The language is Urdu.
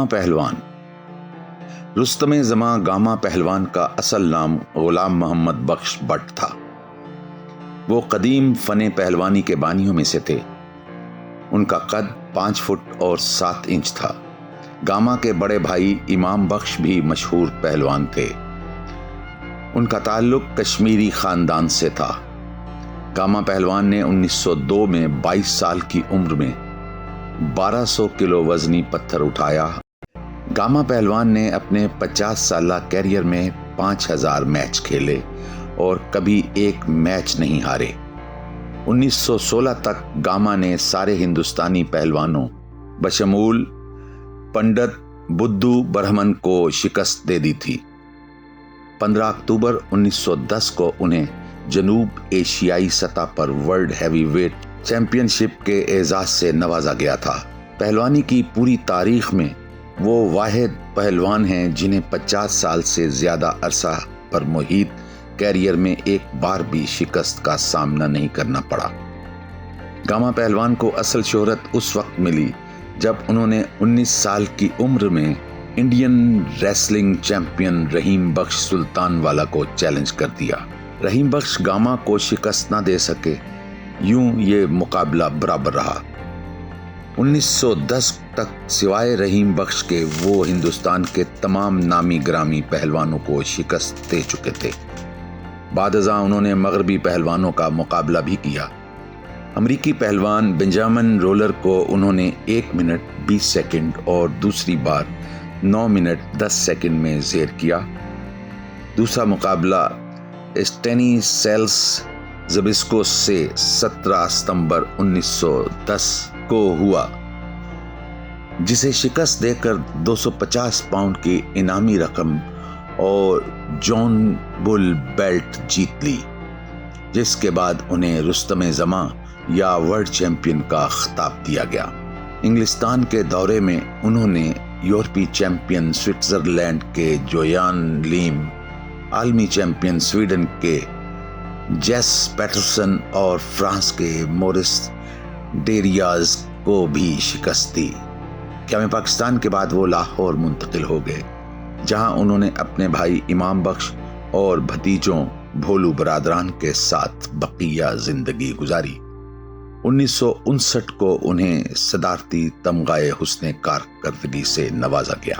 پہلوان۔ رستم زماں گاما پہلوان کا اصل نام غلام محمد بخش بٹ تھا۔ وہ قدیم فن پہلوانی کے بانیوں میں سے تھے۔ ان کا قد 5 فٹ اور 7 انچ تھا۔ گاما کے بڑے بھائی امام بخش بھی مشہور پہلوان تھے۔ ان کا تعلق کشمیری خاندان سے تھا۔ گاما پہلوان نے 1902 میں 22 سال کی عمر میں 1200 کلو وزنی پتھر اٹھایا۔ گاما پہلوان نے اپنے 50 سالہ کیریئر میں 5000 میچ کھیلے اور کبھی ایک میچ نہیں ہارے۔ 1916 تک گاما نے سارے ہندوستانی پہلوانوں بشمول پنڈت بدھو برہمن کو شکست دے دی تھی۔ 15 اکتوبر 1910 کو انہیں جنوب ایشیائی سطح پر ورلڈ ہیوی ویٹ چیمپئن شپ کے اعزاز سے نوازا گیا تھا۔ پہلوانی کی پوری تاریخ میں وہ واحد پہلوان ہیں جنہیں 50 سال سے زیادہ عرصہ پر محیط کیریئر میں ایک بار بھی شکست کا سامنا نہیں کرنا پڑا۔ گاما پہلوان کو اصل شہرت اس وقت ملی جب انہوں نے 19 سال کی عمر میں انڈین ریسلنگ چیمپئن رحیم بخش سلطان والا کو چیلنج کر دیا۔ رحیم بخش گاما کو شکست نہ دے سکے، یوں یہ مقابلہ برابر رہا۔ 1910 تک سوائے رحیم بخش کے وہ ہندوستان کے تمام نامی گرامی پہلوانوں کو شکست دے چکے تھے۔ بعد ازاں انہوں نے مغربی پہلوانوں کا مقابلہ بھی کیا۔ امریکی پہلوان بنجامن رولر کو انہوں نے 1 منٹ 20 سیکنڈ اور دوسری بار 9 منٹ 10 سیکنڈ میں زیر کیا۔ دوسرا مقابلہ اسٹینی سیلس زبسکوس سے 17 ستمبر 1910 کو ہوا، جسے شکست دے کر 250 پاؤنڈ کی انعامی رقم اور جون بل بیلٹ جیت لی، جس کے بعد انہیں رستم زماں یا ورلڈ چیمپئن کا خطاب دیا گیا۔ انگلستان کے دورے میں انہوں نے یورپی چیمپئن سوئٹزرلینڈ کے جویان لیم، عالمی چیمپئن سویڈن کے جیس پیٹرسن اور فرانس کے مورس ڈیریاز کو بھی شکست دی۔ قیام پاکستان کے بعد وہ لاہور منتقل ہو گئے، جہاں انہوں نے اپنے بھائی امام بخش اور بھتیجوں بھولو برادران کے ساتھ بقیہ زندگی گزاری۔ 1959 کو انہیں صدارتی تمغہ حسن کارکردگی سے نوازا گیا۔